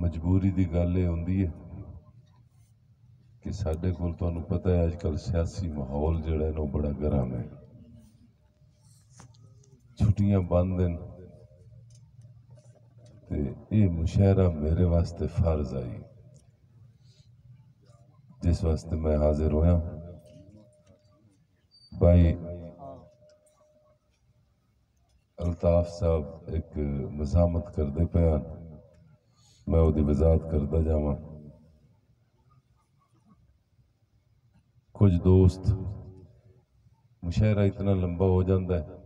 मजबूरी की गल ये होंदी है कि साडे कोल तुहानू पता है अजकल सियासी माहौल जिहड़ा है ना बड़ा गर्म है। छुट्टियां बंद हैं ते ये मुशायरा मेरे वास्ते फर्ज आई जिस वास्ते मैं हाजिर होया। भाई अल्ताफ साहब एक मज़ामत करते पे, मैं उसकी वजाहत करता जावा। कुछ दोस्त मुशायरा इतना लंबा हो जाता है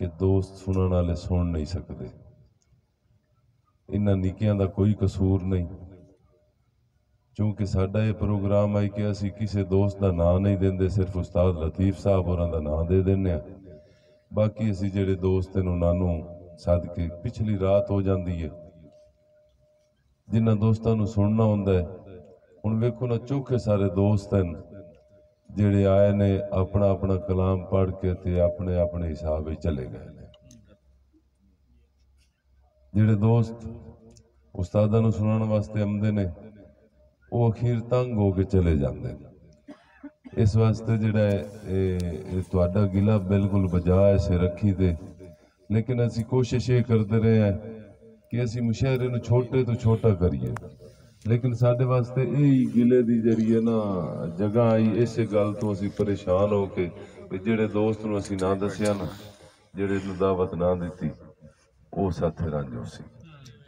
कि दोस्त सुनने वाले सुन नहीं सकते। इन्हां निकियां दा कोई कसूर नहीं, क्योंकि साडा ये प्रोग्राम है कि असी किसी दोस्त का नाम नहीं देंगे, सिर्फ उस्ताद लतीफ साहब होरां दा नाम दे देने। बाकी असी जेडे दोस्त हैं उन्होंने सदके पिछली रात हो जाती है जिन्होंने दोस्तों को सुनना होंगे। हुण वेखो ना, चौखे सारे दोस्त हैं जेडे आए ने अपना अपना कलाम पढ़ के ते अपने अपने हिसाब में चले गए ने। जेडे दोस्त उस्तादां नूं सुनाने वास्ते आउंदे ने वो अखीर तंग हो के चले जाते हैं। इस वास्ते जिहड़ा तुहाडा गिला बिल्कुल बजा ऐसे रखी दे, लेकिन असी कोशिश ये करते रहे हैं कि असी मुशायरे नूं छोटे तो छोटा करिए। लेकिन साडे वास्ते यही गिले दी जरिए ना जगह आई, इस गल तो असी परेशान हो के जेडे दोस्त नूं असी ना दसिया ना, जेडे नूं दावत ना दी वो साथे रांझो सी।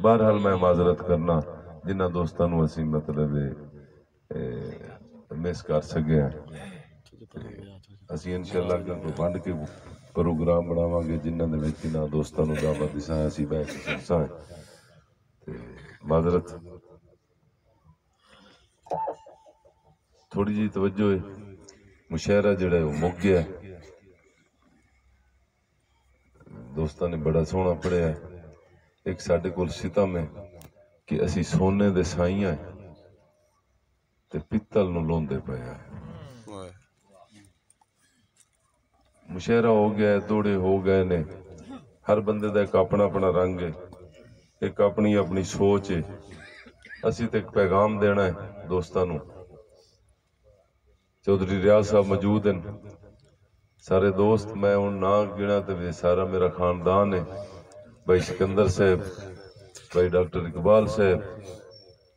बहरहाल मैं माजरत करना जिन्हां दोस्तां नूं असी मतलब मिस कर सके हैं। असी इंशाअल्लाह अगर कोई वंड के प्रोग्राम बनावांगे जिन्हां दे विच इन्हां दोस्तां नूं दावत दिसां, असी बैठ के सुनसां। माजरत थोड़ी जी तवज्जो है। मुशायरा जिहड़ा है मुक गया, दोस्तां ने बड़ा सोहना पढ़िया। एक साडे कोल सितम है कि असी सोने दे साइयां ते पित्तल नूं लोंदे पे हैं। मुशायरा हो गया, दौड़े हो गए ने, हर बंदे दा एक अपना अपना रंग है, एक अपनी अपनी सोच है। असी तो एक पैगाम देना है दोस्तां नूं। चौधरी रियाज साहब मौजूद हैं, सारे दोस्त, मैं हुण ना गिना तो सारा मेरा खानदान है। भाई सिकंदर साहब, भाई डॉक्टर इकबाल साहब,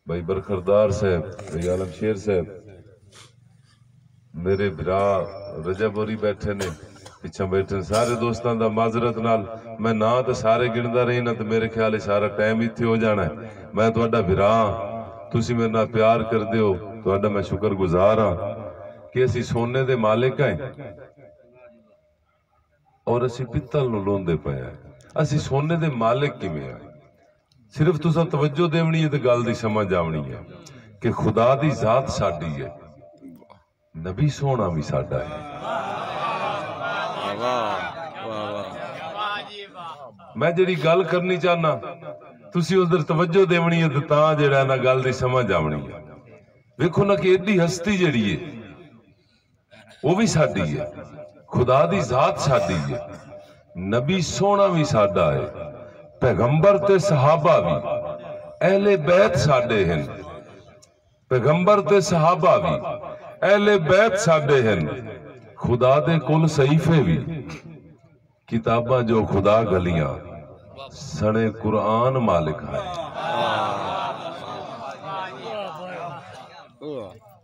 भाई बरखरदार साहब, भाई आलम शेर साहब, मेरे भरा रजब होरी बैठे ने, पिछा बैठे सारे दोस्तों का माजरत नाल मैं ना तो सारे गिनता रही ना तो मेरे ख्याल सारा टाइम इत्थे हो जाना है। मैं तुहाडा भरा, तुसी मेरे नाल प्यार करदे हो, तुहाडा मैं शुक्रगुजार हाँ कि असी सोने दे मालिक हैं और असी पित्तल नूं लोंदे पे हैं। असी सोने दे मालिक किवें हैं? सिर्फ तुसां तवज्जो देवनी है तो गल दी समझ आवनी है कि खुदा दी जात साडी है, नबी सोना भी साडा है। मैं जिहड़ी गल करनी चाहना तुसी उधर तवज्जो देवनी है तो तां जिहड़ा ना गल दी समझ आवनी है। वेखो ना कि एडी हस्ती जिहड़ी है वो भी साडी है, खुदा दी जात साडी है, नबी सोना भी साडा है, पैगंबर ते सहाबा भी, अहले बैत साडे हैं, पैगंबर ते सहाबा भी, अहले बैत साडे हैं, खुदा दे कुल सहीफे भी, किताबां जो खुदा गलियां, सने कुरान मालिक है।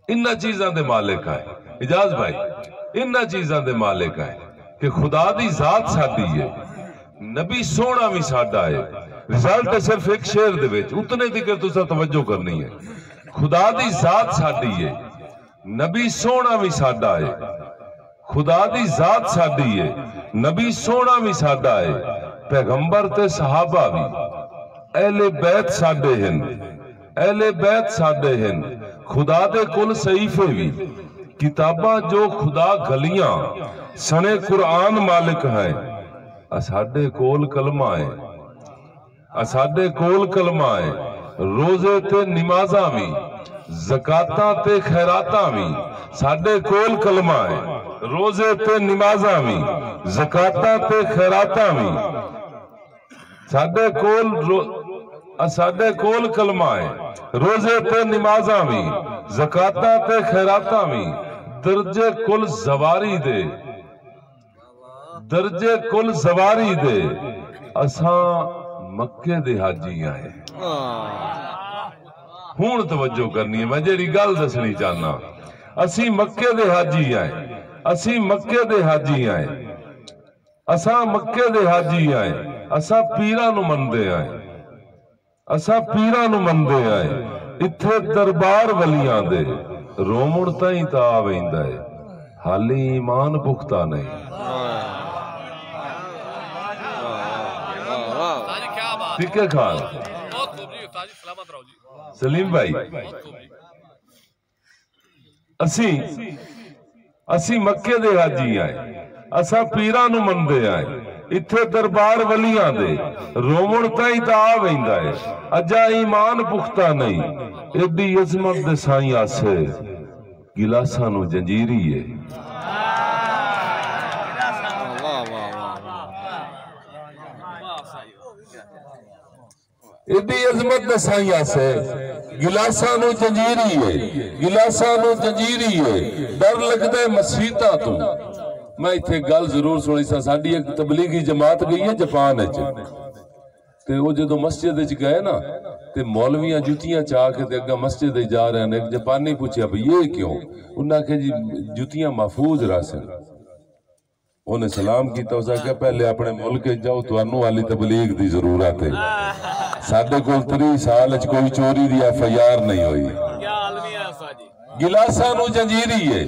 इन्हां चीजां दे मालिक है इजाज भाई, इन्हां चीजां दे मालिक है कि खुदा दी जात साडी है, नबी सोना भी साडा है। रिजल्ट है सिर्फ एक शेर दे विच, उतने दिक्कत तुसां तवज्जो करनी है। खुदा दी जात साडी है, नबी सोना भी साडा है, खुदा दी जात साडी है, नबी सोना भी साडा है, पैगंबर ते सहाबा भी, अहले बैत साडे हैं, अहले बैत साडे हैं, खुदा दे कुल सहीफे भी, किताबां जो खुदा गलियां, सने कुरान मालिक है। असाडे कोल कलमा है, असाडे कोल कलमा है, रोजे ते नमाज़ां भी, ज़कातां ते खैरातां भी, साडे कोल कलमा है, रोजे ते नमाज़ां भी, ज़कातां ते खैरातां भी, साडे कोल साडे कोल कलमा है, रोजे ते नमाज़ां भी, ज़कातां ते खैरातां भी, दर्जे कुल ज़वारी दे, दर्जे कुल ज़वारी दे असां मक्के दे हाजी आए। हुण तवज्जो करनी है, मैं जेड़ी गल दसनी चाहना, असी मक्के दे हाजी आए, असी मक्के दे हाजी आए, असां मक्के दे हाजी आए, असां पीरां नूं मनदे आए, असां पीरां नूं मनदे आए। इत्थे दरबार वलियां दे रोमण ताईं ता आ वेंदा है, हाली ईमान पुख्ता नहीं। ठीक है खान सलीम भाई, असी मक्के दे हाजी आए, असां पीरां नूं मनदे आए। इत्थे दरबार वलियां दे रोमण ताईं ता आ वेंदा है, अजा ईमान पुख्ता नहीं। एडी अजमत दे साईं आसे गिलासां नूं जंजीरी है। एडी अजमत दे साईं आसे गिलासां नूं जंजीरी है, गिलासां नूं जंजीरी है। डर लगदा मसीतां तों। मैं इत्थे गल जरूर सुनी सा, साडी एक तबलीगी जमात गई है जापान ते वो जो मस्जिद गए ना ते मौलवियां जुतियां चाह के ते अग्गा मस्जिद जा रहे हैं। एक जापानी पूछा भाई ये क्यों? उन्हें आख्या जी जुतियां महफूज रसन। उन्हें सलाम किया, उस आख्या पहले अपने मुल्क जाओ, तुहानू वाली तबलीग की जरूरत है। साडे कोल 3 साल कोई चोरी की FIR नहीं हुई। गिलासां नूं जंजीरी है,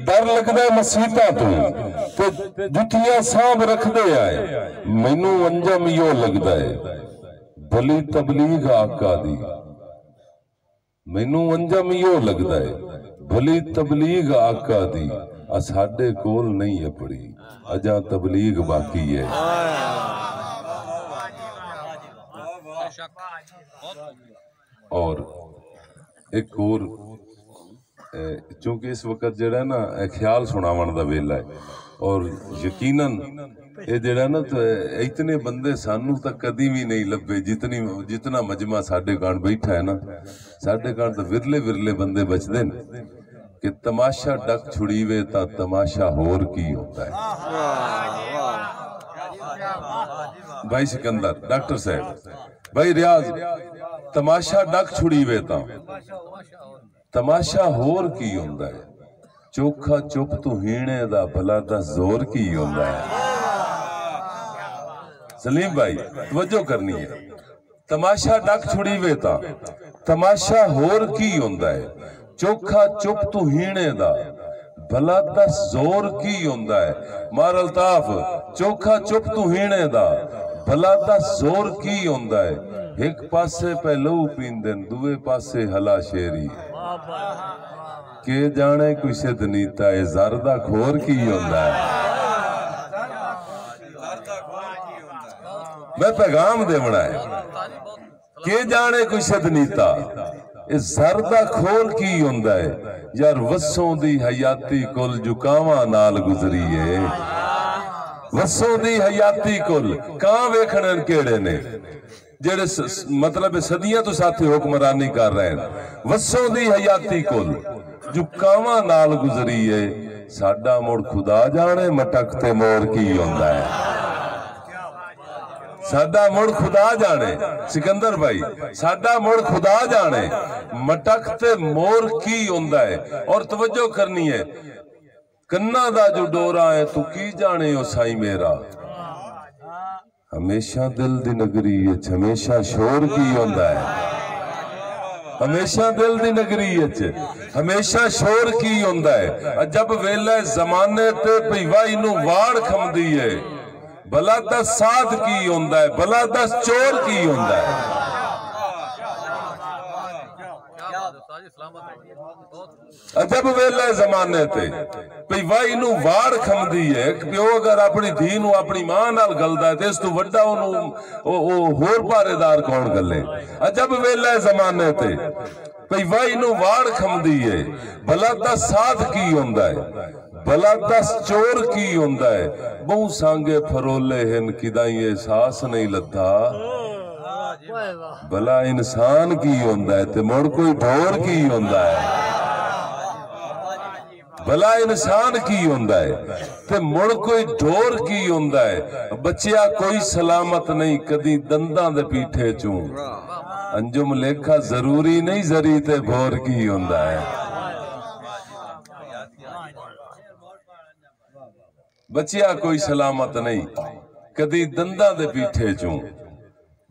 डर लगदा मसीतां तों ते जुतियां सांभ रखदे आए। मैनू अंजम यो लगदा है भली तबलीग आका दी, मैनू अंजम यो लगदा है भली तबलीग आका दी। साडे कोल नहीं अपड़ी, अजा तबलीग बाकी है। और एक और, चूंकि इस वक्त जड़ा ना ख्याल सुनावन दा वेला है, और यकीनन ये जड़ा ना तो इतने बंदे सानू तक कदी भी नहीं लभे जितना मजमा साडे कान बैठा है ना। साडे कान तो विरले विरले बंदे बचते हैं कि तमाशा डक छुड़ीवे ता तमाशा होर की होता है। भाई सिकंदर, डॉक्टर साहब, भाई रियाज, तमाशा डक छुड़ीवे ता तमाशा होर की होंदा है। चोखा चुप तू हीणे दा भला दा जोर की होंदा है। सलीम भाई तवज्जो करनी है, तमाशा डक छुड़ीवे ता तमाशा होर की होंदा है। चोखा चुप तू हीणे दा भला दा जोर की होंदा है। मार अल्ताफ, चोखा चुप तू हीणे दा भला दा जोर की होंदा है। एक पासे पहलू पींदे दुए पासे हला शेरी, के जाने कोई सिद्ध नीता है जरदा खोर की होंदा है। मैं पैगाम देवना है, के जाने कोई सिद्ध नीता जरदा खोर की होंदा है। यार वसों दी हयाती कुल जुकावां नाल गुजरी है। वसों दी हयाती कुल कां वेखण केड़े ने जेड़े मतलब सदियां तो साथे हुक्मरानी कर रहे हैं। वसों दी हयाती कुल जुकावां नाल गुजरी है। साडा मुड़ खुदा जाने मटक ते मोर की होंदा है। साडा मुड़ खुदा जाने, सिकंदर भाई, साडा मुड़ खुदा जाने मटक ते मोर की होंदा है। और तवज्जो करनी है, कन्ना दा जो डोरा है तू की जाने ओ साई मेरा। हमेशा दिल दी नगरी हमेशा शोर की होंदा है। हमेशा दिल दी नगरी हमेशा शोर की होंदा है। जब वेला जमाने ते भईवाई नू वाड़ खमदी है, भला दस साध की होंदा है, भला दस चोर की होंदा है। जब वेला जमाने ते भईवाई नू वाड़ खमदी है। प्यो अगर अपनी धी नू अपनी मां नाल गलदा है ते इस तू वड्डा होर पारेदार कौन गले। जब वेला जमाने ते भईवाई नू वाड़ खमदी है, भला दस साध की होंदा है, भला दस चोर की होंदा है। बहु सांगे फरोले हिन किदाई एहसास नहीं लद्दा। भला इंसान की होंदा है ते मुड़ कोई ढोर की होंदा है। भला इंसान की होंदा है ते मुड़ कोई ढोर की होंदा है। बच्चिया कोई सलामत नहीं कदी दंदां दे पीठे चूं। अंजुम लेखा जरूरी नहीं जरी ते भोर की होंदा है। बच्चिया कोई सलामत नहीं कदी दंदां दे पीठे चूं।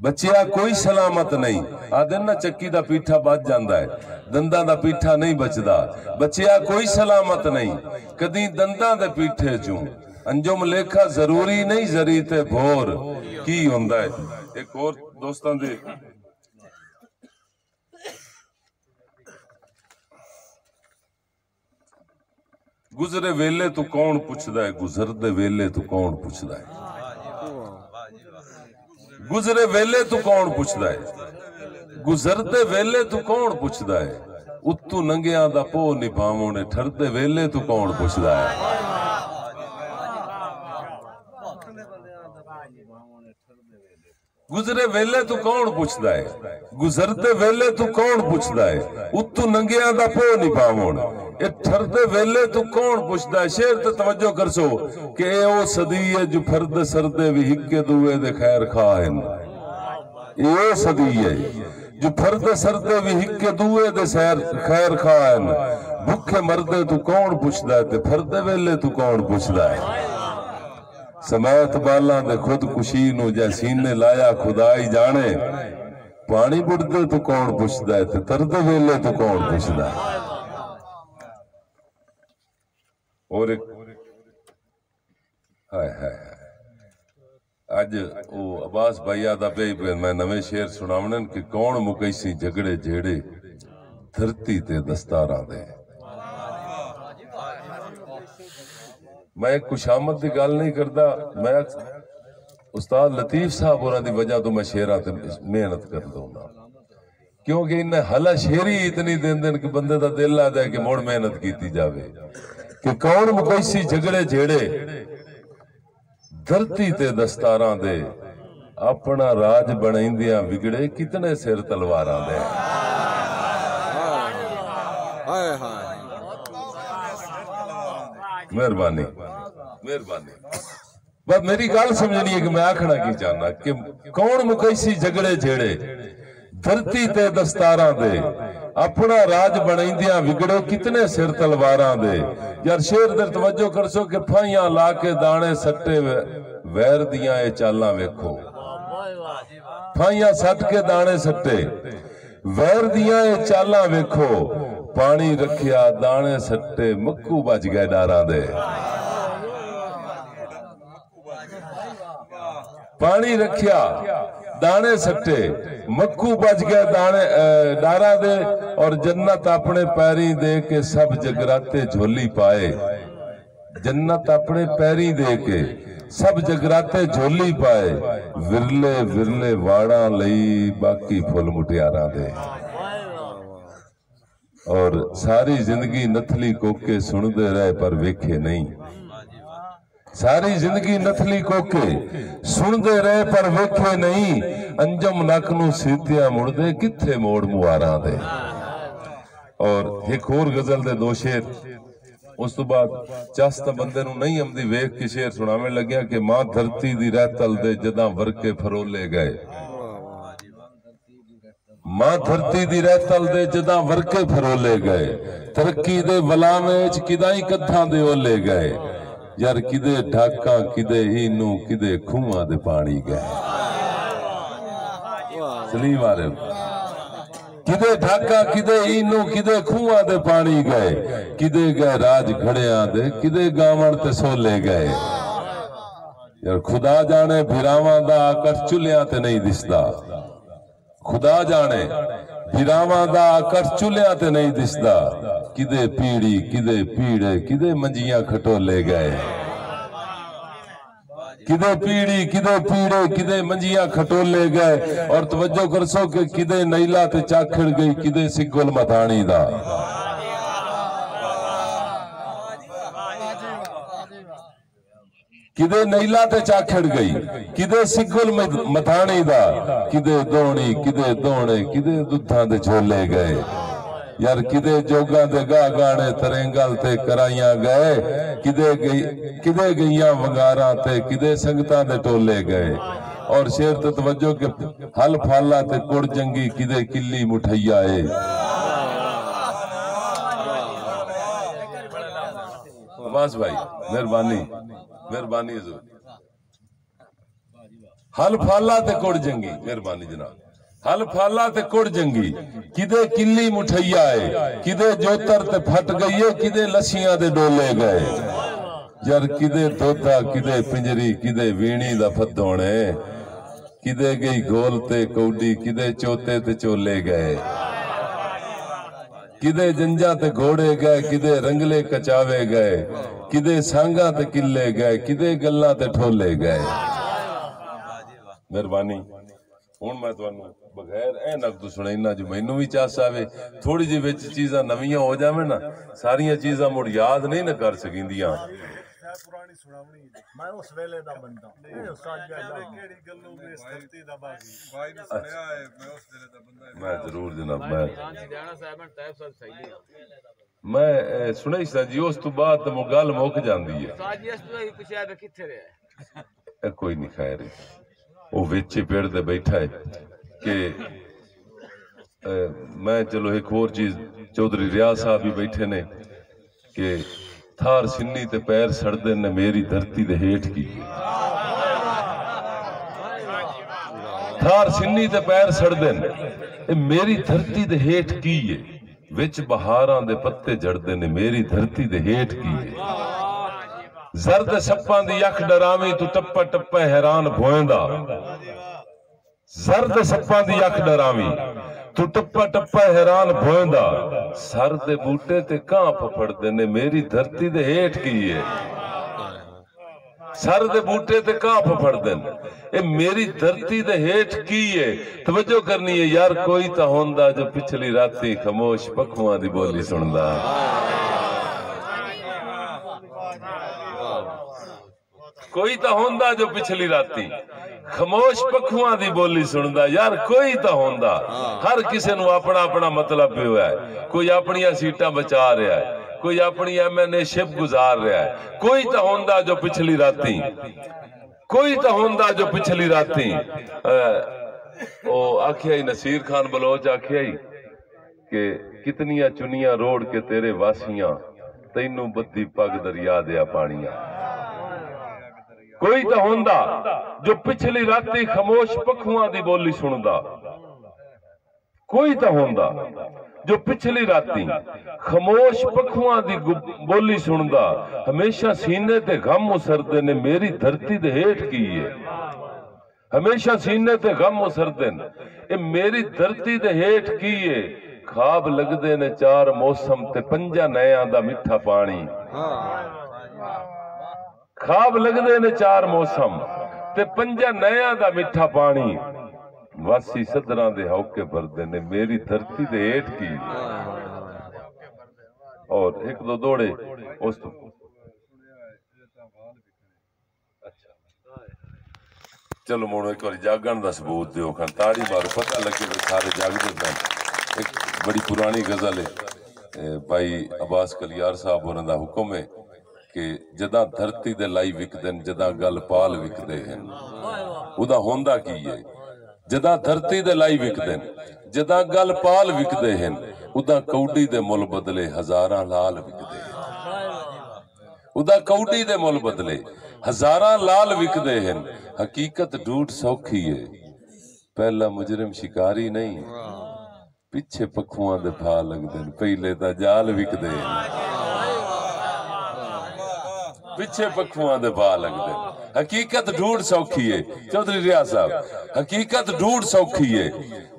बच्चिया कोई सलामत नहीं आदे ना चक्की दा पीठा बच जांदा है दंदां दा पीठा नहीं बचदा। बच्चिया कोई सलामत नहीं कदी दंदां दे पीठे चूं। अंजुम लेखा जरूरी नहीं जरी ते भोर की होंदा है। एक और दोस्तां दे गुजरे वेले तू कौन पुछदा है गुजरदे वेले तू कौन पुछदा है। गुजरे वेले तू कौन पुछदा है गुजरदे वेले तू कौन पुछदा है। उत्तू नंगियां दा पो निभावणे ठरदे वेले तू कौन पुछदा है। गुजरे वेले तू कौन पुछदा है गुजरदे वेले तू कौन पुछदा है। उत्तू नंगियां दा पो निभावण ए ठरदे वेले तू कौन पुछदा है। शेर ते तवज्जो करसो कि ए ओ सदी है जो फरद सरदे भी हिक्के दुए दे खैर खा हैं। ए ओ सदी है जो फरद सरदे भी हिक्के दुए दे खैर खा हैं। भुखे मरदे तू कौन पुछदा है ते फरदे वेले तू कौन पुछदा है। समैत बाला दे खुदकुशी नू जै सीने लाया खुदाई जाने। पानी बुड़दे तू कौन पुछदा है ते तरदे वेले तू कौन पुछदा है। और एक हाय हाय अज वो अब्बास भैया दा पे मैं नवे शेर सुनावणन कि कौन मुकैसी झगड़े जेड़े धरती ते दस्तारां दे। मैं खुशामद की गल नहीं करता मैं उस्ताद लतीफ साहब और दी वजह तो मैं शेरां ते मेहनत कर दूंगा क्योंकि इन्हें हला शेरी इतनी देन कि बंदे दा दिल आ जाए कि मुड़ मेहनत की जावे कि कौन मुकैसी झगड़े जेड़े धरती ते दस्तारां दे। अपना राज बनैंदियां बिगड़े कितने सिर तलवारां दे। मेहरबानी मेहरबानी बस मेरी गल समझनी है कि मैं आखना की चाहना कि कौन मुकैसी झगड़े जेड़े धरती ते दस्तारां दे। अपना राज बनैंदियां विगड़े कितने सिर तलवारां दे। यार शेर दे तवज्जो करसो कि फाइयां ला के दाने सट्टे वैर दियां ए चालां वेखो। फाइयां सट के दाने सट्टे वैर दियां ए चालां वेखो। पानी रखिया दाने सट्टे मक्कू बच गए डारां दे। पानी रखिया दाने सट्टे मक्कू बच गए दाने डारा दे। और जन्नत अपने पैरी दे के सब जगराते झोली पाए। जन्नत अपने पैरी दे के सब जगराते झोली पाए। विरले विरले वाड़ा लई बाकी फुल मुटियारां दे। और सारी जिंदगी नथली कोके सुनते रहे पर वेखे नहीं। सारी जिंदगी नथली कोके सुनते रहे पर वेखे नहीं। अंजम नक नू सीतिया मुड़दे किथे मोड़ मुआरां दे। और एक होर गजल दे दो शेर उस तो बाद चस तां बंदे नू नहीं आमदी वेख के शेर सुनावे लग्या कि मां धरती दी रहतल दे जदां वर्के फरोले गए। मां धरती दी रहतल दे जदां वर्के फरोले गए। तरक्की दे वलावे च किदाई कद्धां दे ओले गए। यार किदे ढाका किदे इनू किदे खूहां दे पानी गए। सलीम आरिफ किदे ढाका किदे इनू किदे खूहां दे पानी गए। किदे गए राज घड़ियां दे किदे गावण ते सोले गए। यार खुदा जाने भिरावां दा आकट चुलियां ते नहीं दिसदा। खुदा जाने भिरावां दा आकट चुलियां ते नहीं दिसदा। किदे पीड़ी किदे पीड़े किदे मंजियां खटोले गए। किदे पीड़ी किदे पीड़े किदे मंजियां खटोले गए। और तवज्जो करसो कि किदे नैला ते चाखड़ गई किदे सिगुल मथानी दा। किदे नैला ते चाखड़ गई, किदे सिगुल मथानी दा, किदे दोणी किदे दोणे, किदे दुधा दे झोले गए। यार किदे जोगा दे गा गाने तरेंगल ते कराइया गए, किदे गईया वंगारा ते, किदे संगतां दे टोले गए। और शेर ते तवज्जो के हल फाला ते कुड़ जंगी, किदे किल्ली मुठैया है। अब्बास भाई मेहरबानी मेहरबानी। हल फाला ते कुड़ जंगी, मेहरबानी जनाब। हल फाला ते कुड़ जंगी, किदे किल्ली मुठैया है, किदे जोतर ते फट गई है, किदे लसियां दे डोले गए। यार किदे दोधा किदे पिंजरी, किदे वीणी दा फदोणे, किदे गई गोल ते कौडी, किदे चोते ते चोले गए। किदे जंजा ते घोड़े गए, किदे रंगले कचावे गए, किदे सांगा ते किले गए, किदे गल्ला ते ठोले गए। मेहरबानी। हुण मैं तुहानू बगैर ए नकद सुनाइना जो मैनू भी चास आवे, थोड़ी जी विच चीज़ां नवीं हो जावे ना, सारियां चीज़ां मुड़ याद नहीं न कर सकिंदियां। पुरानी सुनावनी मैं उस वेले दा बंदा ए उस्ताद केड़ी गल्लों में इस धरती दा बागी भाई ने सुनया है, मैं उस वेले दा बंदा। मैं जरूर जनाब, मैं सुनाई सा जी, उस तो बाद तो गल मुक जांदी है। साजी इस तो ही पूछया वे किथे रहा, कोई नहीं खैर, वो विच पेड़ ते बैठा है कि मैं चलो एक और चीज, चौधरी रियाज साहब भी बैठे ने कि थार सिन्नी ते पैर सड़दे ने मेरी धरती दे हेठ की। थार सिन्नी ते पैर सड़दे ने मेरी धरती दे हेठ की है, विच बहारां दे पत्ते झड़दे ने मेरी धरती दे हेठ की है। जर्द सप्पां दी अख डरावी तू टप्पा टप्पा हैरान भोएंदा, जर्द सप्पां दी अख डरावी तू टप्पा टप्पा हैरान भोएंदा, सर दे बूटे ते कां फफड़दे ने मेरी धरती दे हेठ की है। सर दे बूटे ते कां फफड़दे ने ए मेरी धरती दे हेठ की है। तवज्जो करनी है यार, कोई तां होंदा जो पिछली राती खामोश पखुआं दी बोली सुनदा। कोई तां होंदा जो पिछली राती खामोश पखुआं दी बोली सुनदा। यार कोई तां होंदा, हर किसी नूं अपना अपना मतलब भी होया है। कोई अपनी सीटां बचा रहा है, कोई अपनी MNA शिप गुजार रहा है। कोई तां होंदा जो पिछली राती, कोई तां होंदा जो पिछली राती ओ आखिया ही नसीर खान बलोच आखिया ही कि कितनियां चुनियां रोड़ के तेरे वासियां, तैनू बद्दी पग दरिया दिया पानियां। कोई तो होंदा जो पिछली राती खामोश पखुआं दी बोली सुनदा। कोई तो होंदा जो पिछली राती खामोश पखुआं दी बोली सुनदा। हमेशा सीने ते गम उसरदे ने मेरी धरती दे हेठ की है। हमेशा सीने ते गम उसरदे ने ए मेरी धरती दे हेठ की है। खाब लगदे ने चार मौसम ते पंजा नयां दा मिठा पानी। खाब लगदे ने चार मौसम ते पंजा नयां दा मिठा पानी। वासी सदरां दे हौके भरदे ने मेरी धरती दे हेठ की। और एक दो दौड़े उस चलो मोड़ो एक बार जागण दा सबूत दिओ खान ताड़ी मारो पता लगे कि सारे जागदे ने। एक बड़ी पुरानी गजल है भाई अब्बास कलियार साहब होरां दा हुक्म है कि जदा धरती दे लाई विकदे जदा गल पाल विकदे हैं। उदा होंदा की है जदा धरती दे लाई विकदे जदा गल पाल विकदे हैं। उदा कौडी दे मुल बदले हजारां लाल विकदे हैं। उदा कौडी दे मुल बदले हजारां लाल विकदे हैं। हकीकत ढूंढ सौखी है पहला मुजरिम शिकारी नहीं। पिछे पखुआं दे भा लगदे पहले ता जाल विकदे हैं। पिछे पखुआं दे भा लगदे। हकीकत ढूंढ सौखी है चौधरी रियाज साहब हकीकत ढूंढ सौखी है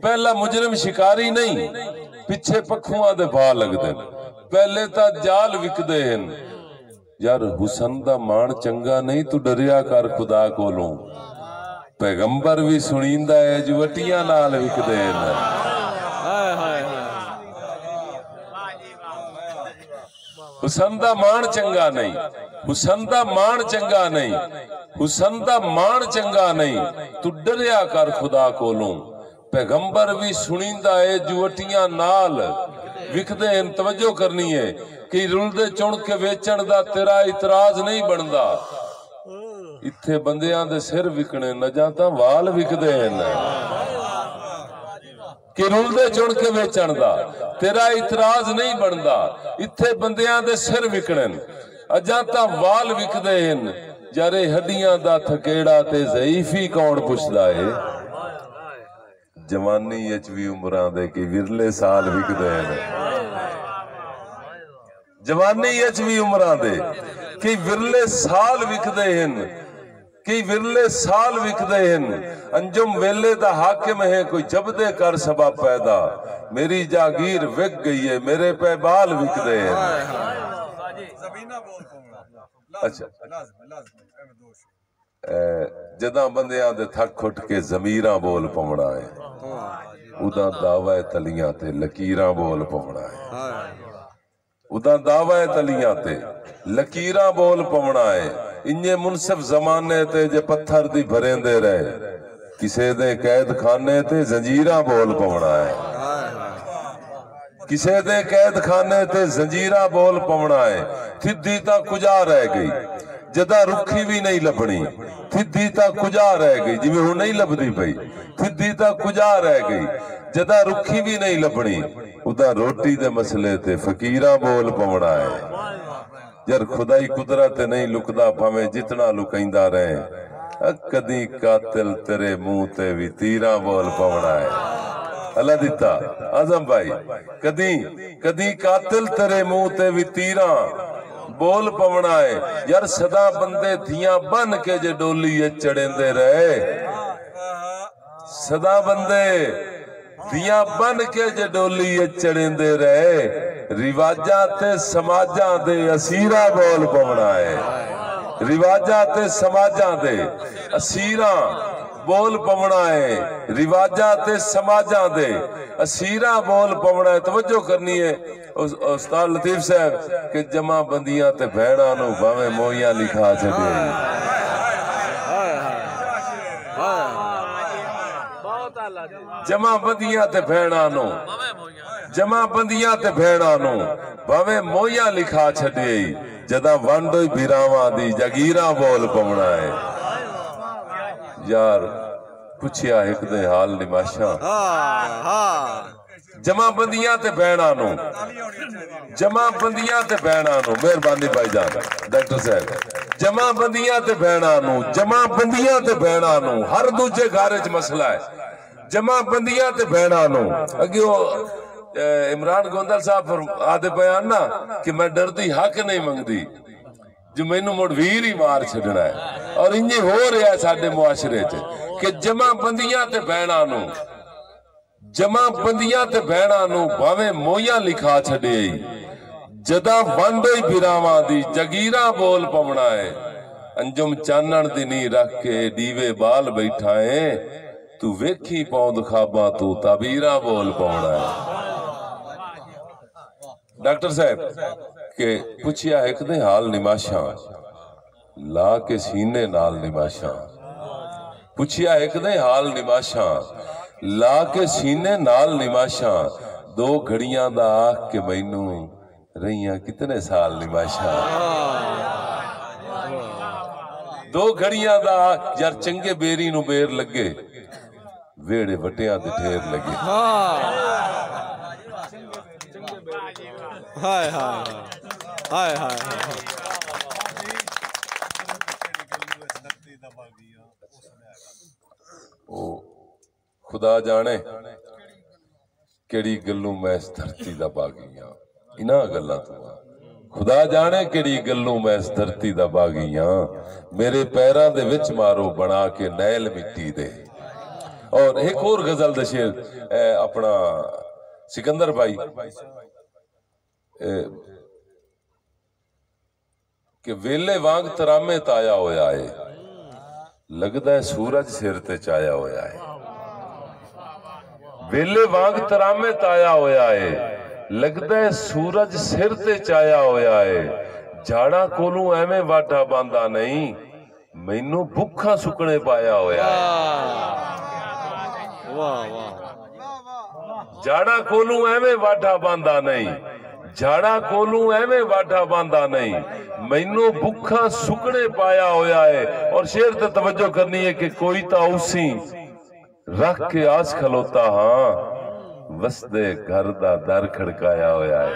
पहला मुजरिम शिकारी नहीं। पिछे पखुआं दे भा लगदे पहले ता जाल विकदे हैं। यार हुसन दा मान चंगा नहीं तू डरिया कर खुदा कोलों। पैगंबर भी सुनींदा है जुवटियां नाल विकदे हैं। हुसन दा मान चंगा नहीं, हुसन दा मान चंगा नहीं, हुसन दा मान चंगा नहीं। तू डरिया कर खुदा कोलों, पैगंबर भी सुनींदा है जुवटियां नाल विखदे हैं। तवज्जो करनी है कि रुलदे चुन के वेचण दा तेरा इतराज नहीं बनदा। इत्थे बंदियां दे सिर विकने न जां तां वाल विकदे हैं। कि रुलदे चुन के वेचण दा तेरा इतराज नहीं बनदा। इत्थे बंदियां दे सिर विकने अजां तां वाल विकदे हैं। जारे हड्डियां दा थकेड़ा ते ज़ईफी कौन पुछदा है। जवानी विच भी उमरां दे कि विरले साल विकदे हैं। जवानी विच भी उमरां दे कि विरले साल विकदे हैं, कि विरले साल विकदे हैं। अंजुम वेले दा हाकिम है कोई जबदे कर सबब पैदा। मेरी जागीर विक गई है, मेरे पे बाल विकदे हैं। अच्छा जदा बंदियां दे थक खुट के जमीरां बोल पवना है। उदा दावा तलियां ते लकीरां बोल पवना है। उदा दावा तलियां ते लकीरां बोल पवना है। इन्ने मुनसिफ जमाने ते जे पत्थर दी भरेंदे रहे, किसे दे कैद खाने ते जंजीरां बोल पवना है। किसे दे कैद खाने ते जंजीरां बोल पवना है। थिद्दी ता कुजा रह गई, जदा रुखी भी नहीं लभनी। थिद्दी ता कुजा रह गई, जिवें हुण नहीं लभदी पई। थिद्दी ता कुजा रह गई, जदा रुखी भी नहीं लभनी। उदा रोटी दे मसले ते फकीरां बोल पवना है। यार खुदाई कुदरत नहीं लुकदा, भावें जितना लुकैंदा रहे। कदी कातिल तेरे मुंह ते भी तीरां बोल पवना है। अल्लाह दिता आजम भाई, कदी कदी कातिल तेरे मुंह ते भी तीरां बोल पवना है। यार सदा बंदे धियां बन के जे डोली चढ़ेंदे रहे। सदा बंदे धियां बन के जे डोली चढ़ेंदे रहे। रिवाजा ते समाजा दे असीरा बोल पवना है। रिवाजा ते समाजा दे असीरा बोल पवना है। रिवाजा ते समाजा दे असीरा बोल पवना है। तवज्जो करनी है उस्ताद लतीफ साहब के जमा बंदियां ते भैणा नू भावें मोइयां लिखा छड़े। जमा बंदियां ते भैणा नू, जमा बंदियां ते भैणा नू भावें मोइयां लिखा छड़े। जदा वंडोई बिरावां दी जगीरा बोल पवना है। यार पुछया एक दे हाल निमाशा। जमा बंदियां ते भैणा नू, जमा बंदियां ते भैणा नू, मेहरबानी भाईजान डॉक्टर साहब। जमा बंदियां ते भैणा नू, जमा बंदियां ते भैणा नू हर दूजे घर च मसला है। जमा बंदियां ते भैणा नू अगे इमरान गोंदल साहब आदे बयान ना कि मैं डरदी हक नहीं मंगदी, जो मैनू मुड़ वीर ही मार छड़ना है। और इंजे हो रहा है साडे मुआशरे च कि जमा बंदियां ते भैणा नू, जमा बंदियां ते भैणा नू भावें मोइयां लिखा छड़े। जदा वंडोई बिरावां दी जगीरा बोल पवना है। अंजुम चानण दी नी रख के दीवे बाल बैठा है। तू वेखी पौंद खाबा तू ताबीरा बोल पवना है। डॉक्टर साहब के पुछया एक दे हाल निमाशा, ला के सीने नाल निमाशा। पुछया एक दे हाल निमाशा, ला के सीने नाल निमाशा। दो घड़ियां दा आख के मैनू रहियां कितने साल निमाशा। दो घड़ियां दा यार चंगे बेरी नू बेर लगे, वेड़े वटियां दे ढेर लगे। हाय हाय हाय हाय ओ खुदा जाने केड़ी गल्लों मैं इस धरती दा बागी हां। इन्हां गल्लां तो खुदा जाने केड़ी गल्लों मैं इस धरती दा बागी हां। मेरे पैरां दे विच मारो बना के नैल मिट्टी दे। और एक और गजल दा शेर अपना सिकंदर भाई कि वेले वांग तरामे ताया होया है, लगदा है सूरज सिर ते चाया होया है। वेले वांग तरामे ताया होया है, लगता है सूरज सिर ते चाया होया है, झाड़ा कोलू एवें वाटा बांधा नहीं, मैनू भुखा सुकने पाया होया है। झाड़ा कोलू एवें वाटा बांधा नहीं, झाड़ा कोलू एवें वाटा बांधा नहीं, मैनू भुखा सुकने पाया होया है। और शेर ते तवज्जो करनी है कि कोई ता उसी रख के आस खलोता, हाँ वसदे घर दा दर खड़काया होया है।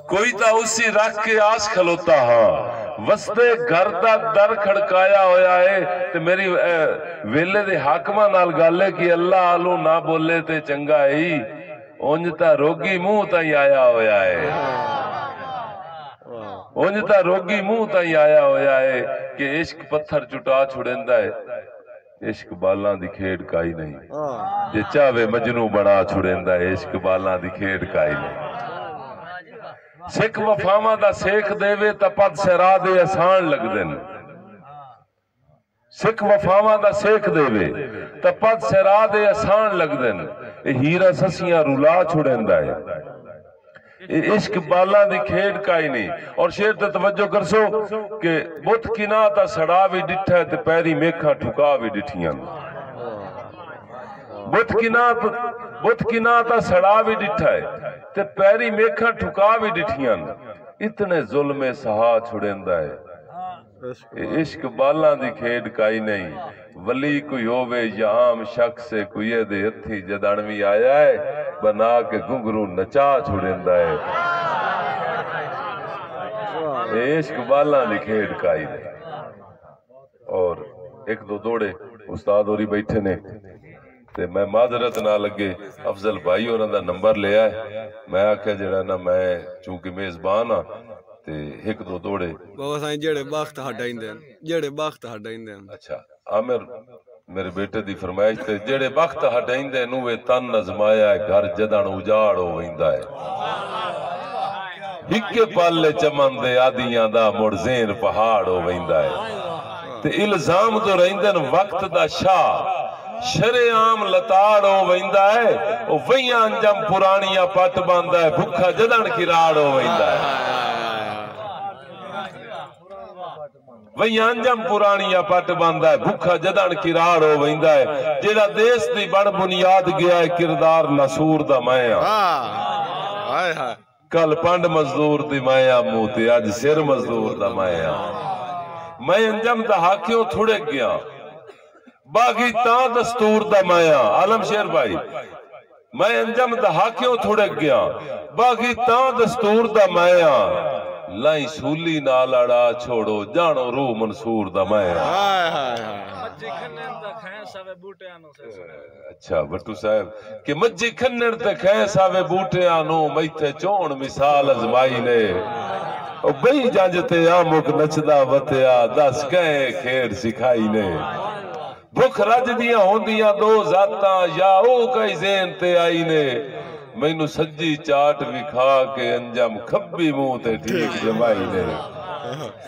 कोई ता उसी रख के आस खलोता, हाँ वसदे घर दा दर खड़काया होया है। ते मेरी वेले दे हाकमा नाल गल है कि अल्लाह आलू ना बोले ते चंगा है, उंज ता रोगी मुंह ताई आया होया है, उंज ता रोगी मुंह ताई आया होया है कि इश्क पत्थर चुटा छुड़ेंदा है, इश्क बालां दी खेड काई नहीं, जे चावे मजनू बना छुड़ेंदा है, इश्क बालां दी खेड काई नहीं। सिख वफावां दा सेख देवे तां पद सिरा दे आसान लगदे न, सिख वफावां दा सेख देवे तां पद सिरा दे आसान लगदे न। हीरा ससियां रुला छुड़ेंदा है, इश्क बाला दी खेड काई नहीं। और शेर ते तवज्जो करसो कि बुत किना ता सड़ा भी डिठा है ते पैरी मेखा ठुका भी डिठियां, बुत किना ता सड़ा भी डिठा है ते पैरी मेखा ठुका भी डिठियां, इतने जुल्मे सहा छुड़ेंदा है, इश्क बाला दी खेड काई नहीं। वली कोई होवे या आम शख्स से कोई दे हथी जदानवी आया है, बना के घुंघरू नचा छुड़ेंदा है, इश्क बाला दी खेड काई नहीं। और एक दो दौड़े उस्ताद होरी बैठे ने ते मैं माजरत ना लगे अफजल भाई होरां दा नंबर लिया है, मैं आख्या जड़ा ना मैं चूंकि मेजबान हाँ ते एक दो दौड़े बाबा साईं जेड़े वक्त हटाइंदे जेड़े वक्त हटाइंदे। अच्छा आमिर मेरे बेटे दी फरमाइश ते जेड़े वक्त हटाइंदे नु वे तन अजमाया है, घर जदन उजाड़ हो वैंदा है, हिक्के पाले चमन दे आदियां दा मुड़ ज़ेन पहाड़ हो वैंदा है। ते इल्जाम तो रहिंदे न वक्त दा शाह शरेआम लताड़ हो वैंदा है, ओ वैया अंजम पुरानिया पट बांदा है, भुखा जदन किराड़ हो वैंदा है, वैया अंजम पुरानिया पट बांदा है, भुखा जदन किराड़ हो वैंदा है। जेड़ा देश दी बड़ बुनियाद गया है किरदार नसूर दा माया, कल पंड मजदूर दी माया मुंह ते अज सिर मजदूर दा माया, मैं अंजम दा हाकियों थुड़े गया बागी ता दस्तूर दा माया। आलम शेर भाई मैं अंजम दा हाकियों थुड़े गया बागी ता दस्तूर दा माया, लाई सूली नाल अड़ा छोड़ो जानो रूह मंसूर दा माया। अच्छा बट्टू साहब कि मज्जी खन्नड़ ते खैस आवे बूटियां नु मैथे चोण मिसाल अजमाई ने, ओ बई जंज ते आमुक नचदा वतिया दस कहे खेड सिखाई ने। भुख रज दियां होंदियां दो जातां या ओ कई ज़ेन ते आई ने, मैनू सज्जी चाट विखा के अंजम खब्बी मुंह ते ठीक जमाई ने।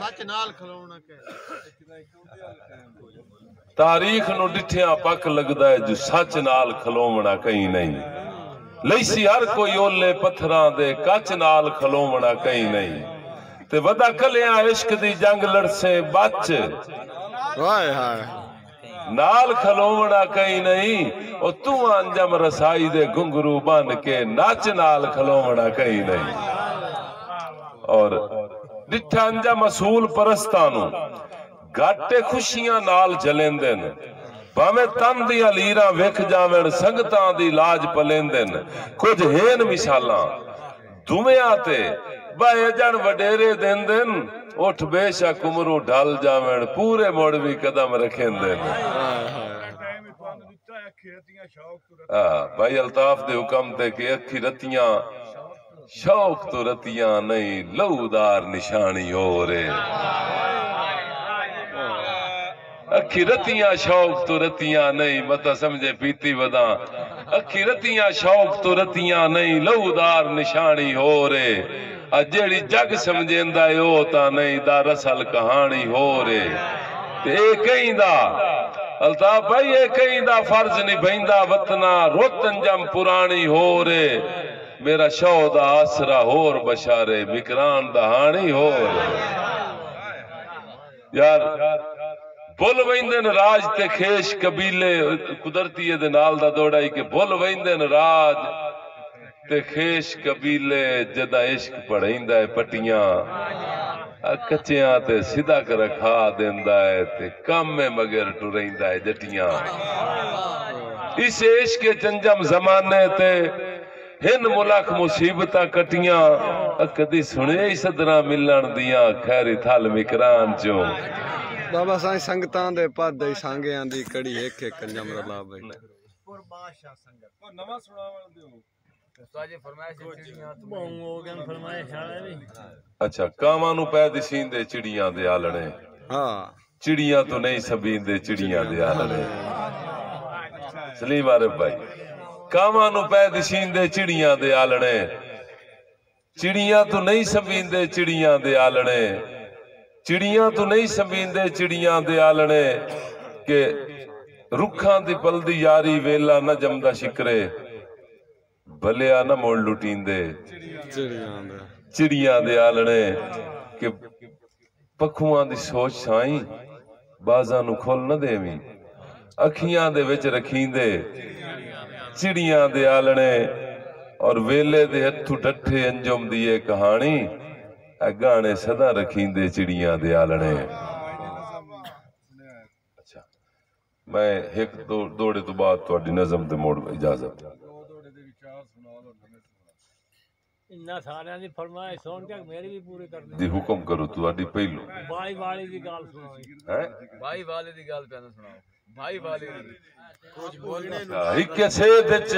सच नाल खलोना तारीख नु डिठिया पक लगदा है जो सच नाल खलोवना कहीं नहीं, लईसी हर कोई ओले पत्थरां दे कच नाल खलोवना कहीं नहीं, ते वदा कलिया इश्क दी जंग लड़से बच हाय हाय नाल खलोवना कहीं नहीं, ओ तू अंजम रसाई दे घुंघरू बन के नाच नाल खलोवना कहीं नहीं। और डिठा अंजम असूल परस्तानू घाटे खुशियां नाल जलेंदे न, भावें तन दियां लीरां विख जावें संगतां दी लाज पलेंदे न। कुछ हेन मिसालां दुमिया ते बाए जन वडेरे देंदे न, उठ बेशक उमरू ढल जावें पूरे मोड़ भी कदम रखेंदे न। भाई अल्ताफ दे हुक्म ते कि अखी रतियां शौक तो रतियां नहीं लहूदार निशानी हो रे, अखी रतियां शौक तो रतियां नहीं मता समझे पीती वदा, अखी रतियां शौक तो रतियां नहीं लहूदार निशानी हो रे, जेड़ी जग समझेंदा है ओ ता नहीं दरअसल कहानी हो रे। ते कहीं दा अल्ताफ भाई ये कहीं दा फर्ज निभाइंदा वतना रुत अंजम पुरानी हो रे मेरा शौ दा आसरा होर बशारे विकरान दा हानी हो यार बुल वहिंदे न राज ते खेश कबीले कुदरती दे नाल दा दौड़ाई के बुल वहिंदे न राज ते खेश कबीले जदा इश्क पढ़ाइंदा है पटियां कच्चियां ते सीधा कर खा देंदा है ते कम में मगर टुरैंदा है जटियां इस इश्क के चंजम जमाने ते हिन मुलक मुसीबत कटियां कदी सुने ही सदरा मिलन दियां खैरी थल मिकरान चो बाबा साईं संगतां दे पद सांगे आंदी कड़ी एक एक कंजम रला बैठा कुर्बाशा संगत और नवा सुनावण दियो अच्छा कावां नू पै दिसींदे चिड़ियां दे आलणे हाँ चिड़ियां तो नहीं सबींदे चिड़ियां दे आलणे सलीम आरिफ भाई कावां नू पै दिसींदे चिड़ियां दे आलणे चिड़ियां तो नहीं सबींदे चिड़ियां दे आलणे चिड़ियां तो नहीं सबींदे चिड़ियां दे आलणे के रुखां दी पलदी यारी वेला न जमदा शिकरे भलिया न मोड़ लुटींदे चिड़ियां दे आलने के पखुआं दी सोच साई बाजां नू खोल न देवी अखियां दे विच रखींदे चिड़ियां दे आलने और वेले दे हथू डठे अंजुम दी ये कहानी गाने सदा रखींदे चिड़ियां दे आलने अच्छा मैं एक दौड़े तो बाद तुहाडी नज़म ते मोड़ इजाजत इन्ना सारियां दी फरमाइश सुन के मेरी भी पूरी कर दी हुक्म करो तुहाडी पहलो भाई वाली दी गल सुनाओ हैं भाई वाले दी गल पे सुनाओ भाई वाले दी कुछ बोलने हिक्के सेद विच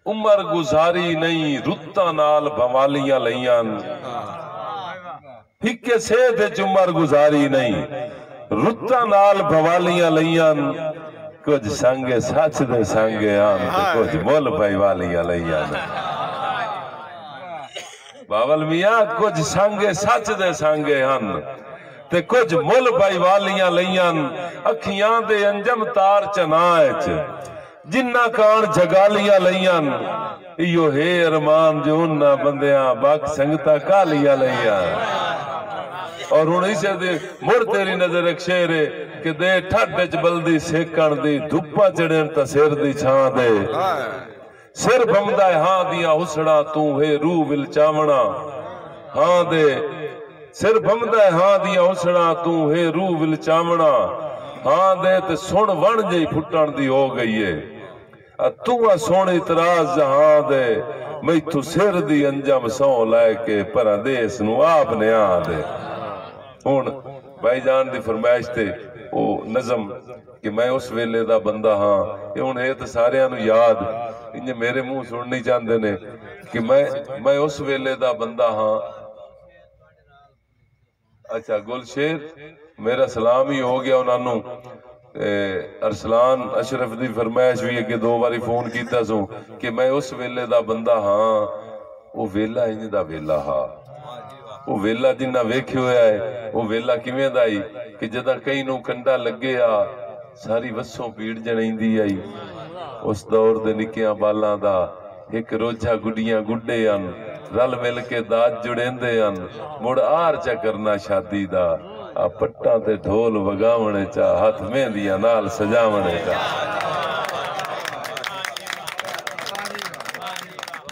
उमर गुजारी नहीं रुत्तां नाल भवालियां लईयां हिक्के सेद विच उमर गुजारी नहीं रुत्तां नाल भवालियां लईयां कुछ संगे सच दे संगे आन ते कुछ मुल भाई वालियां लईयां बावल मियां कुछ संगे सच दे संगे हन ते कुछ मुल भाई वालियां लईयां अखियां दे अंजम तार चनाए च जिन्ना कान जगालियां लईयां इयो हे अरमान जो उन्ना बंदियां बाक संगता कालियां लईयां और हुण इसे दे मुड़ तेरी नजर एक शेर कि दे ठड च बलदी सेकण दी धुप्पा चढ़न ता सिर दी छां दे सिर भमदा हां दिया हुसड़ा तू है रूह विल चावना हां दे सिर भमदा हां दिया हुसड़ा तू है रूह विल चावना हां दे ते सुन वण जई फुटण दी हो गई है तू आ सोने इतराज हां दे मैथू सिर दी अंजम सौ लैके परदेस नू आप ने आ दे हुण भाईजान दी फरमाइश ते ओ नज़म कि मैं उस वेले दा बंदा हाँ ये हुण है तो सारियां नू याद इन्हें मेरे मुंह सुननी चाहते ने कि मैं उस वेले दा बंदा हाँ अच्छा गुलशेर मेरा सलाम ही हो गया उन्होंने अरसलान अशरफ दी फरमाइश भी अगे 2 बारी फोन किया सो कि मैं उस वेले दा बंदा हाँ वो वेला इंज दा वेला हाँ वो वेला जिन्ना वेख्या होया है वो वेला किवें दा आई कि जदा कई नू कंडा लगे आ सारी वसों पीड़ जणींदी आई उस दौर दे निक्कियां बालां दा एक रोजा गुड्डियां गुड्डे अन रल मिल के दाज जुड़ेंदे अन मुड़ आर चा करना शादी दा आ पट्टां ते ढोल वगावणे चा हाथ मेहंदियां नाल सजावणे चा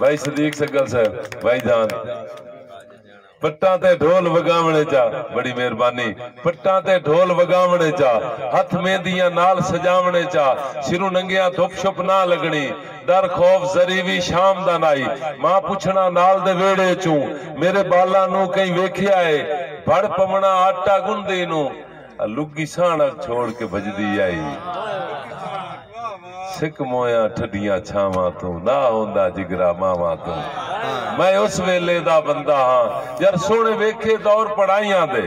भाई सदीक सगल साहब भाई जान पट्टा ते ढोल वगावणे चा बड़ी मेहरबानी पट्टा ते ढोल वगावणे चा हथ मेहंदियां नाल सजावणे चा सिरू नंगिया धुप छुप ना लगनी डर खौफ जरी भी शाम दा नाई मां पुछना नाल दे वेड़े चू मेरे बाला नू कहीं वेख्या है भड़ पवना आटा गुंदी नू लुगी साणक छोड़ के भजदी आई सिक मोया ठडियां छावां तू ना होंदा जिगरा मावा तू मैं उस वेले दा बंदा हाँ यार सोने वेखे दौर पढ़ाइयां दे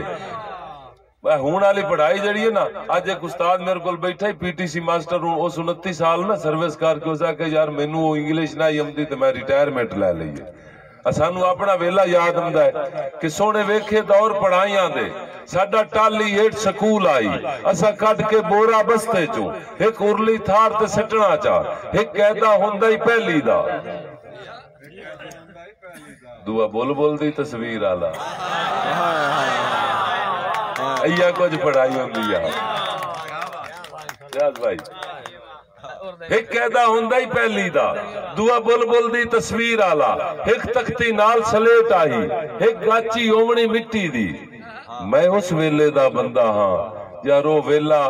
हुण वाली पढ़ाई जड़ी है ना अज एक उस्ताद मेरे को बैठा ही पीटीसी मास्टर हूं उस 29 साल ना सर्विस करके उस आके यार मैनू इंग्लिश ना आंदी तो मैं रिटायरमेंट लै ली सानू अपना वेला याद हुंदा है कि सोने वेखे दौर पढ़ाइयां दे साडा टाली हेठ सकूल आई असा कट के बोरा बस्ते चो एक उरली थार ते सटना चा एक कैदा हुंदा ही पहली दा दुआ बोल बोल दी तस्वीर आला अय्या कुछ पढ़ाई हुंदी है रियाज भाई एक कैदा हुंदा ही पहली दा दुआ बुलबुल दी तस्वीर आला एक तख्ती नाल सलेट आई एक गाची ओवनी मिट्टी दी मैं उस वेले दा बंदा हां यार ओ वेला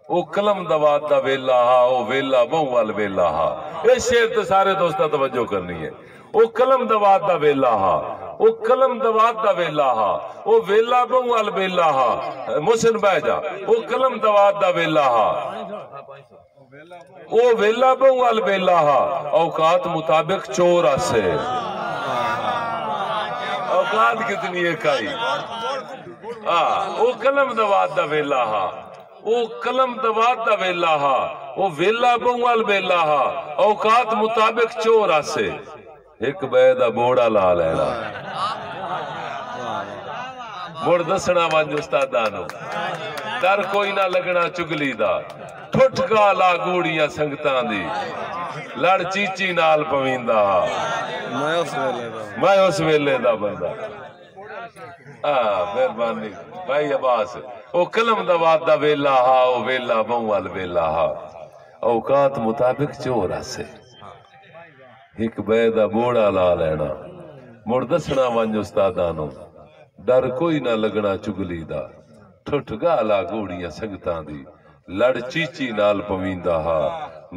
ओ कलम दवात दा वेला हा ओ वेला बहु वाल वेला हा ए शेर ते सारे दोस्तां तवज्जो करनी है ओ कलम दवात दा वेला हा ओ कलम दवात दा वेला हा ओ वेला बहु वाल वेला हा मुहसिन बैजा ओ कलम दवात दा वेला हा ओ वेला बहु वाल वेला हा औकात मुताबिक चोर आसे औकात कितनी है काई ओ कलम दवात दा वेला हा ओ कलम दवात दा वेला हा ओ वेला बहु वाल वेला हा औकात मुताबिक चोर आसे एक बे दा बोड़ा ला लेना मुड़ दसना वंज उस्तादा नु डर कोई ना लगना चुगली दा ठुठका ला गूड़ियां संगतां दी लड़ चीची नाल पवींदा मैं उस वेले दा बंदा मेहरबानी भाई अब्बास ओ कलम दवात दा वेला हा ओ वेला बहु वाल वेला हा औकात मुताबिक चोर आसे एक बे दा बोड़ा ला लेना मुड़ दसना वंज उस्तादा नु डर कोई ना लगना चुगली दा ठुठका ला गूड़ियां संगतां दी लड़ चीची नाल पवींदा हा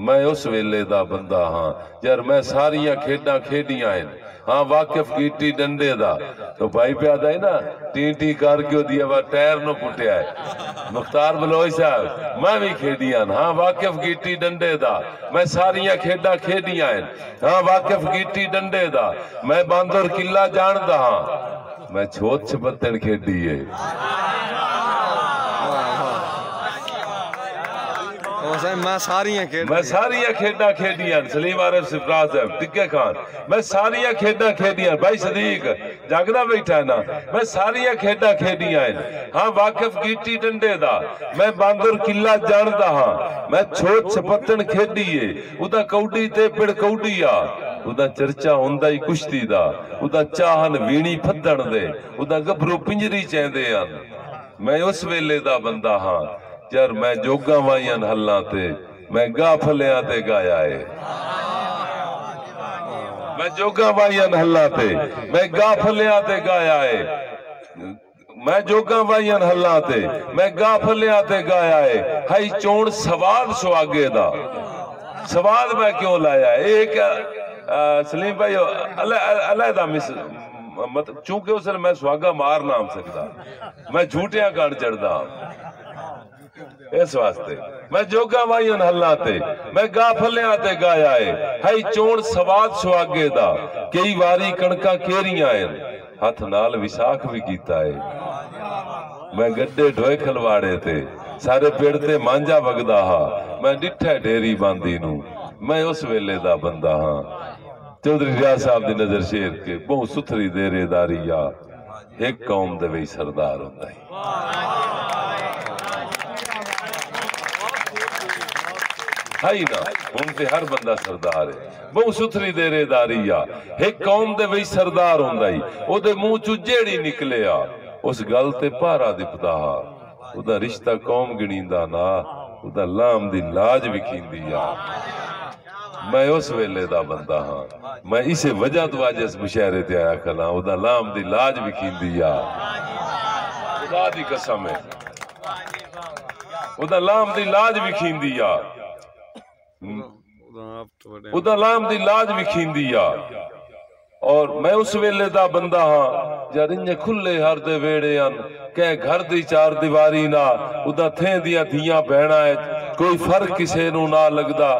मैं उस वेले दा बंदा हां यार मैं सारियां खेडां खेडियां हैं हाँ वाकिफ कीटी डंडे दा तो भाई प्यादा है ना टी टी करके दिया वा टायर नु पुटिया है मुख्तार बलोई साहब मैं भी खेडियां हाँ वाकिफ कीटी डंडे दा मैं सारियां खेडां खेडियां हैं हाँ वाकिफ कीटी डंडे दा मैं बांदर किला जानदा हां मैं छोट छपत्तन खेडी है मैं सारियां खेडा खेडियां सलीम आरिफ सिफराज साहब टिक्के खान मैं सारियां खेडा खेडियां भाई सदीक जागदा बैठा है ना मैं सारियां खेडा खेडियां हाँ वाकिफ कीटी डंडे दा मैं बांदर किला जानदा हाँ मैं छोट छपत्तन खेडी है उदा कौडी ते पिड़ कौडी आ उदा चर्चा हुंदा ही कुश्ती दा उदा चाहन वीणी फद्दण दे उदा गभरू पिंजरी चेंदे हन मैं उस वेले दा बंदा हाँ यार मैं जोगा वाइयां हल्लां ते मैं गा फलियां ते गाया है मैं जोगा वाइयां हल्लां ते मैं गा फलियां ते गाया है मैं जोगा वाइयां हल्लां ते मैं गा फलियां ते गाया है हाई चोण सवाद सुहागे दा सवाद मैं क्यों लाया है एक सलीम भाई अलहदा मिस मतलब चूंकि उस मैं सुहागा मार नाम सकता मैं झूठियां गण चढ़दा इस वास्ते मैं जोगा वाइयां हल्लां ते मैं गा फलियां ते गाया है हाई चोण सवाद सुहागे दा कई वारी कणका केरियां हैं हथ नाल विसाख भी कीता है मैं गड्डे ढोए खलवाड़े ते सारे पेड़ ते मांझा वगदा हा मैं डिठा ढेरी बांदी नू मैं उस वेले दा बंदा हां चौधरी रियाज साहब दी नजर शेर के बहु सुथरी देरेदारी आ एक कौम दे वही सरदार हुंदा है ना उनते हर बंदा सरदार है बहु सुथरी देरेदारी आ एक कौम दे वही सरदार हुंदा ही ओदे मुंह चू जेड़ी निकले आ उस गल ते पारा दिपदा हा उदा रिश्ता कौम गिणींदा ना उदा लाम दी लाज विखींदी आ मैं उस वेले दा बंदा हां मैं इसे वजह तो आज इस मुशायरे ते आया खला उदा लाम दी लाज विखींदी आ खुदा दी कसम है उदा लाम दी लाज विखींदी आ उदा लाम दी लाज विखींदी आ और मैं उस वेले दा बंदा हां यार इन्ने खुले हर दे वेड़े अन कै घर दी चार दीवारी ना उदा थे दियां धियां भैणा है कोई फर्क किसे नू ना लगदा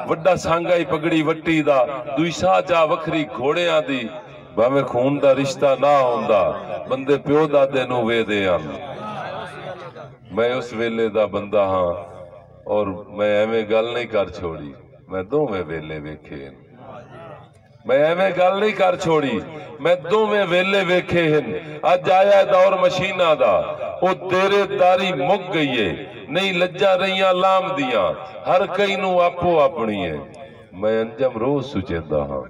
वड्डा सांगा ही पगड़ी वट्टी दा दुई साह चा वखरी घोड़ियां दी भावें खून दा रिश्ता ना होंदा बंदे प्यो दादे नू वेदे अन मैं उस वेले दा बंदा हां और मैं एवें गल नहीं कर छोड़ी मैं दोवें वेले वेखे मैं एवें गल नहीं कर छोड़ी, मैं दोवें वेले वेखे हैं। अज आया दौर मशीना दा, ओ तेरे दारी मुक गई है, नहीं लज्जा रहियां लाम दियां, हर कई नू आपो अपनी है। मैं अंजम रोज सुचेंदा हाँ,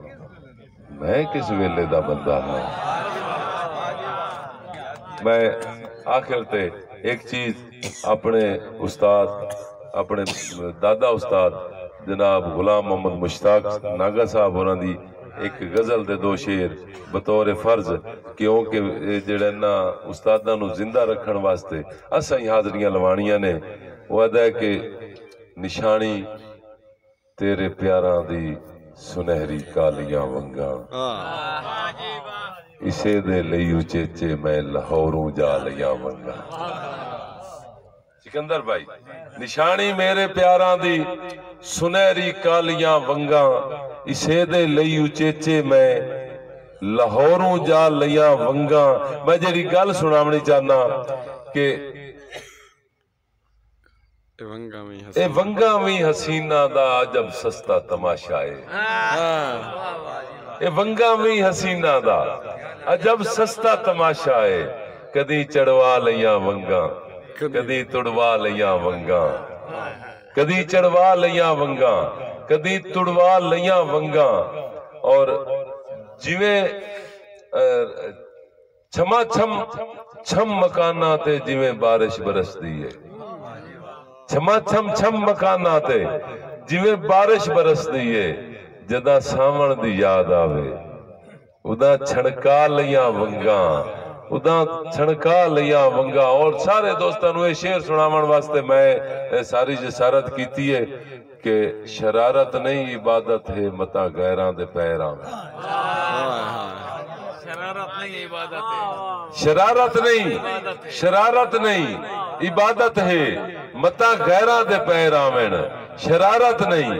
मैं किस वेले दा बंदा हाँ। मैं आखिर ते एक चीज अपने उस्ताद, अपने दादा उस्ताद जनाब गुलाम मोहम्मद मुश्ताक नागा साहब होना दी एक गजल दे दो शेर बतौर फर्ज, क्योंकि जेड़ा ना उस्तादा नू जिंदा रखने वास्ते असां ही हाजरियां लवानियां ने। वो अदा है कि निशानी तेरे प्यारां दी सुनहरी कालियां वंगा, इसे दे लई उचेचे मैं लाहौरों जा लिया वंगा। सिकंदर भाई, निशानी मेरे प्यारां दी सुनहरी कालियां वंगा, इसे दे लई उचेचे मैं लाहौरों जा लिया वंगा। मैं जेड़ी गल सुनावनी चाहना कि ए वंगा भी हसीना दा अजब सस्ता तमाशा है। ए वंगा भी हसीना दा अजब सस्ता तमाशा है, कदी चढ़वा लिया वंगा, कदी तुड़वा लिया वंगा, कदी चढ़वा लिया वंगा, कदी तुड़वा लिया वंगा। और जिवें छमा छम छम मकाना ते जिवें बारिश बरसदी है, छमा छम छम मकाना ते जिवें बारिश बरसदी है, जदा सावण दी याद आवे उदा छड़का लिया वंगा, उदा छड़का लिया वंगा। और सारे दोस्तों ये शेर सुनावन वास्ते मैं सारी जसारत की है कि शरारत नहीं इबादत है मता गैरां दे पैरां में। शरारत नहीं इबादत है, शरारत नहीं, शरारत नहीं इबादत है मता गैरां दे पैरां में। शरारत नहीं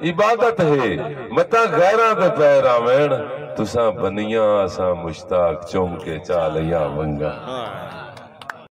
इबादत है मता गैरां दे पैरां में। तुसा बनिया असा मुश्ताक चुम के चा लिया वंगा।